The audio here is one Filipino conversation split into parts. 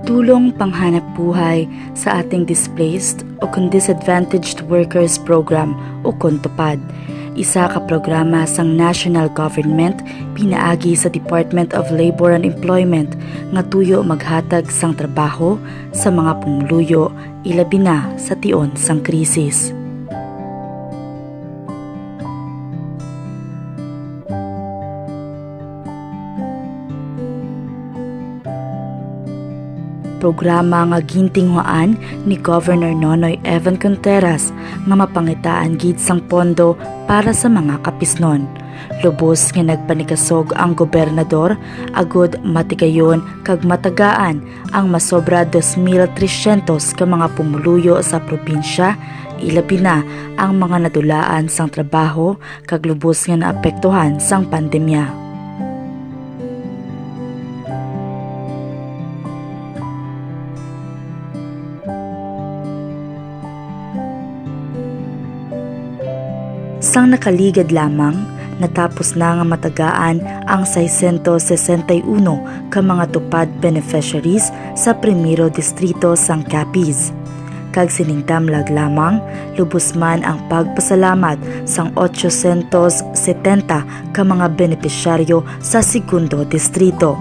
Tulong panghanap buhay sa ating Displaced o Disadvantaged Workers Program o KONTUPAD. Isa ka programa sang national government pinaagi sa Department of Labor and Employment nga tuyo maghatag sang trabaho sa mga pumuluyo ilabi na sa tion sang krisis. Programa nga gintinguhaan ni Governor Nonoy Evan Conteras nga mapangitaan gid sang pondo para sa mga kapisnon. Lubos nga nagpanikasog ang gobernador agud matigayon kag matagaan ang masobra 2,300 ka mga pumuluyo sa probinsya, ilabi na ang mga nadulaan sang trabaho kag lubos nga naapektuhan sang pandemya. Sang nakaligad lamang, natapos na nga matagaan ang 661 ka mga tupad beneficiaries sa primero distrito sang Capiz. Kag siningtamlag lamang, lubos man ang pagpasalamat sang 870 ka mga benepisyaryo sa segundo distrito.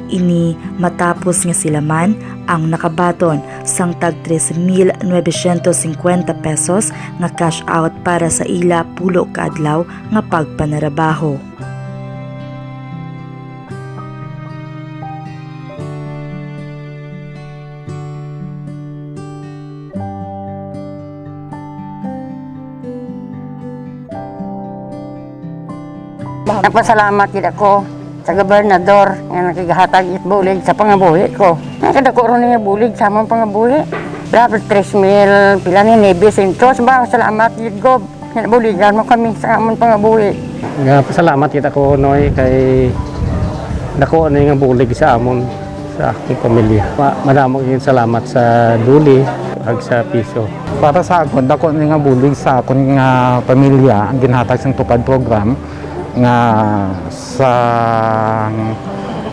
Ini matapos nga sila man ang nakabaton sang tag 3,950 pesos nga cash out para sa ila pulo ka adlaw nga pagpanarabaho. Nagpasalamat gid ako sa gobernador nga nakigahatag bulig sa pangabuhi ko. Nakadako ron nga bulig sa among pangabuhi. Dapat 3,000 pila ni 900 ba. Salamat gid gob. Buligan mo kami sa among pangabuhi. Nga pasalamat kita ko Noy kay dako na nga bulig sa amon sa akong pamilya. Madamo gyud salamat sa duli ag sa piso. Para sa akon dako na nga bulig sa akon nga pamilya ang ginhatag sang tupad program nga sa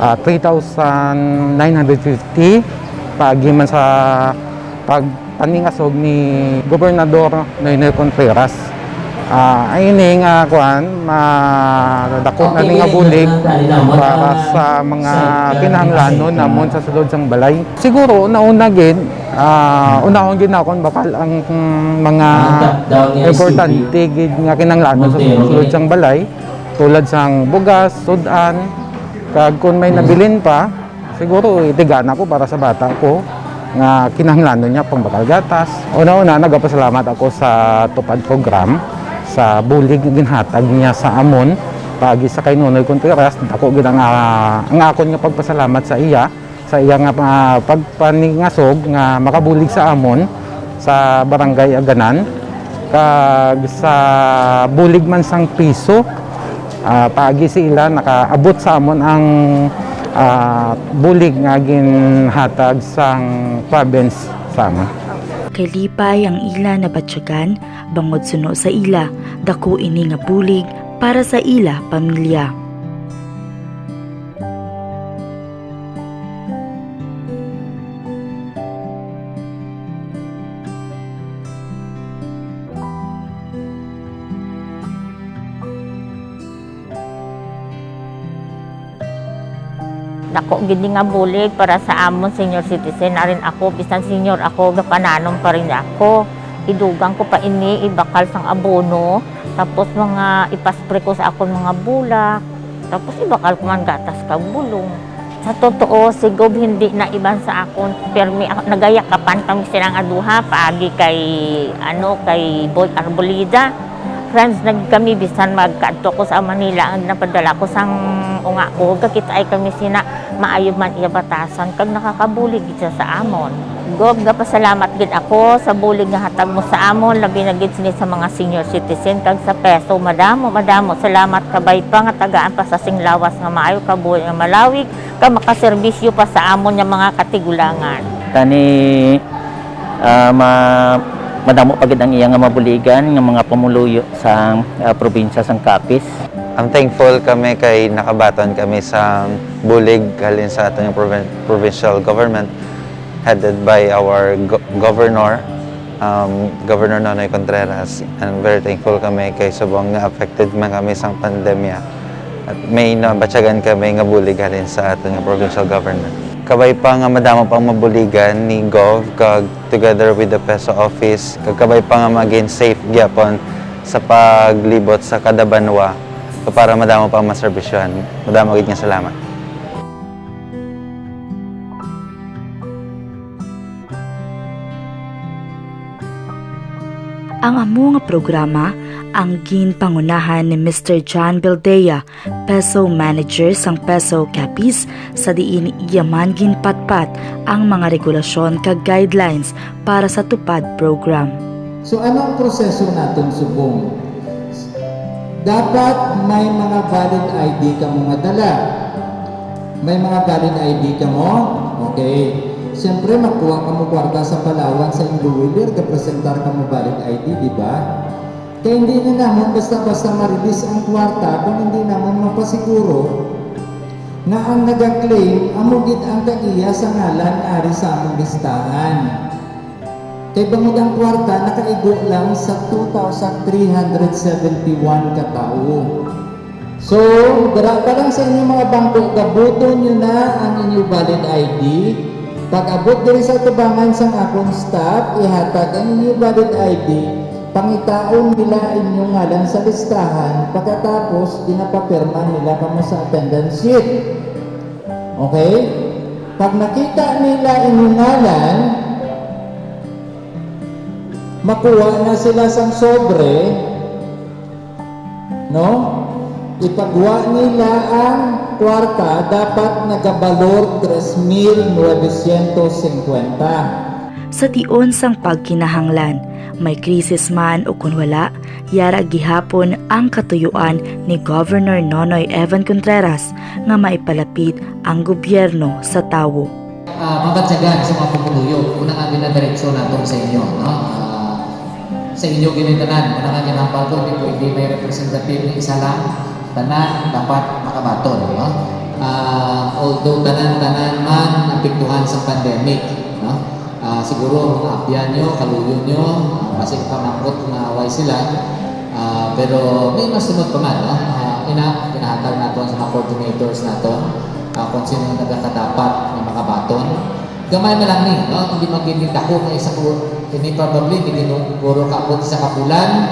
3,950 pagiman sa pagpaningasog ni Gobernador Noynoy Contreras. Ayun nga kuan madako na nga bulig para sa mga kinahanglanon namon sa sulod sang balay. Siguro nauna gid unahon gid nakon bakal ang mga importante gid nga kinahanglanon sa sulod sang balay. Tulad sang bugas, sudan, kag kung may nabilin pa, siguro itigana ko para sa bata ko nga kinahanglanon niya pangbakal gatas. Una-una nagapasalamat ako sa tupad program sa bulig ginhatag niya sa amon pagi sa kay Nonoy Contreras. Ako gid ang akon nga pagpasalamat sa iya nga pagpaningasog nga makabulig sa amon sa barangay Aganan kag sa bulig man sang piso. Paagi sila nakaabot sa amon ang bulig nga ginhatag sang province sa amon. Kay lipay ang ila na batyagan bangod suno sa ila, dako ini nga bulig para sa ila pamilya. Dako gid nga bulig para sa amon senior citizen na rin ako, bisan senior ako gapananom pa rin ako. Idugang ko pa ini ibakal sang abono, tapos mga ipaspray ko sa akon mga bulak, tapos ibakal ko man gatas kag bulong. Sa totoo sigob hindi na iban sa akon, permi nagayakapan kami silang aduha paagi kay Boy Arbolida. Friends kami bisan magkaadto ko sa Manila ang napadala ko sang unga ko gakit ay kami sina maayo man iya batasan kag nakakabulig siya sa amon. Gob gapasalamat gid ako sa bulig nga hatag mo sa amon labi na gid sini sa mga senior citizen kag sa peso madamo salamat kabay pa nga tagaan pa sa singlawas nga maayo kabuhi nga malawig kag makaserbisyo pa sa amon nga mga katigulangan. Kani madamo pagid ang iyang mabuligan ng mga pamuluyo sa probinsya sang Capiz. I'm thankful kami kay nakabaton kami sa bulig halin sa atong provincial government headed by our governor, Governor Nonoy Contreras. And very thankful kami kay subong nga affected man kami sa pandemya. At may nabatyagan kami nga buligan sa ating provincial government. Kabay pa nga madamo pang mabuligan ni Gov kag together with the PESO office, kag kabay pa nga maging safe gyapon sa paglibot sa kada banwa para madamo pang maserbisyohan. Madamo gid nga salamat. Ang amo nga programa ang ginpangunahan ni Mr. John Bildea, PESO Manager sang PESO Capiz, sa diin iyaman ginpatpat ang mga regulasyon kag guidelines para sa tupad program. So anong proseso natin subong? Dapat may mga valid ID ka mo nga dala. May mga valid ID ka mo? Okay. Siyempre, magkuha ka mo kwarta sa Palawan sa Iloilo, representar ka mo valid ID, di ba? Kaya hindi na naman basta-basta ma-release ang kwarta kung hindi naman mapasiguro na ang nag-claim amugid ang kagiya sa ngalan ari sa among listahan. Kay bangod ang kwarta, nakaigo lang sa 2,371 katao. So, dara pa lang sa inyong mga bangko, gabuto nyo na ang inyong valid ID. Pag abot diri sa tubangan sang akong staff, ihatag ang inyong valid ID, pangitaon nila inyong ngalan sa listahan, pagkatapos dinapapirma nila kamo sa attendance sheet. Okay? Pag nakita nila inyong ngalan, makuha na sila sang sobre, no? Ipagawa nila ang kwarta, dapat nagabalor 3,950. Sa tion sang pagkinahanglan, may krisis man o kung wala, yara gihapon ang katuyuan ni Governor Nonoy Evan Contreras nga maipalapit ang gobyerno sa tawo. Mabatsagan sa mga pumuluyo, una nga ginadireksyon natin sa inyo, no? Sa inyo ginitanan, una nga ginampal ko, hindi may representative ng isa lang, tanan dapat makabaton, no? Although tanan-tanan man napiktuhan sa pandemic, no? Siguro mga apyan nyo, kaluyo nyo, kasi pamangkot na away sila, pero may masunod pa man, no? Pinahatag natin sa mga coordinators natin, kung sino nagkakadapat na makabaton. Gamay na lang ni, no? Hindi magiging dako na isa ko, hindi probably, hindi guro kapot sa kapulan,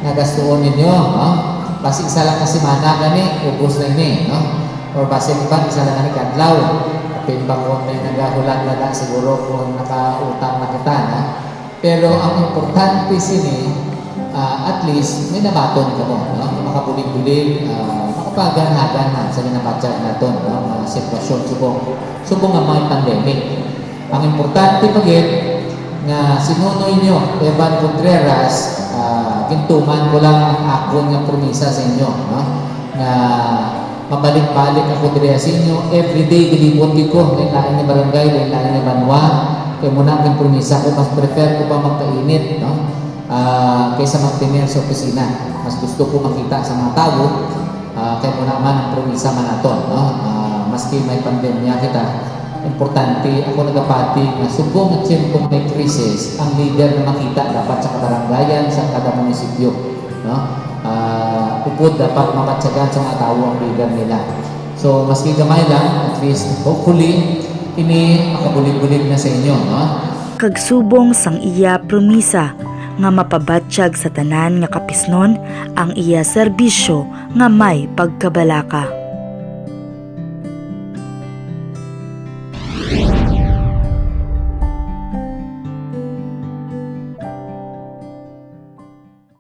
nagastuon ninyo, no? Basi isa lang kasi mana gani, ubos na ini, no? Or basi iba, isa lang gani kadlaw. Kapin ba kung may nagahulan na siguro kung nakautang na kita, no? Pero ang importante sini, at least may nabaton ka mo, no? Makabulig-bulig, makapaganagan na sa ginabatsag natin, no? Mga sitwasyon, subong nga mga pandemic. Ang importante pagit nga sinunoy nyo, Evan Contreras, gintuman ko lang ang ako nga promisa sa inyo, no? Na mabalik-balik ako dire sa inyo, everyday dilibot ko, lain ni barangay, lain ni banwa, kaya muna ang promisa ko, mas prefer ko pa magkainit, no? Kaysa magtinir sa opisina. Mas gusto ko makita sa mga tao, kaya muna man ang promisa man nato, no? Maski may pandemya kita, importante ako nagapati na subong at kung may krisis, ang leader na makita dapat sa kabarangayan, sa kada munisipyo, no? Upod dapat mamatsagan sa mga tao ang leader nila. So maski gamay lang, at least hopefully ini makabulig-bulig na sa inyo, no? Kagsubong sang iya promisa nga mapabatsyag sa tanan nga kapisnon ang iya serbisyo nga may pagkabalaka.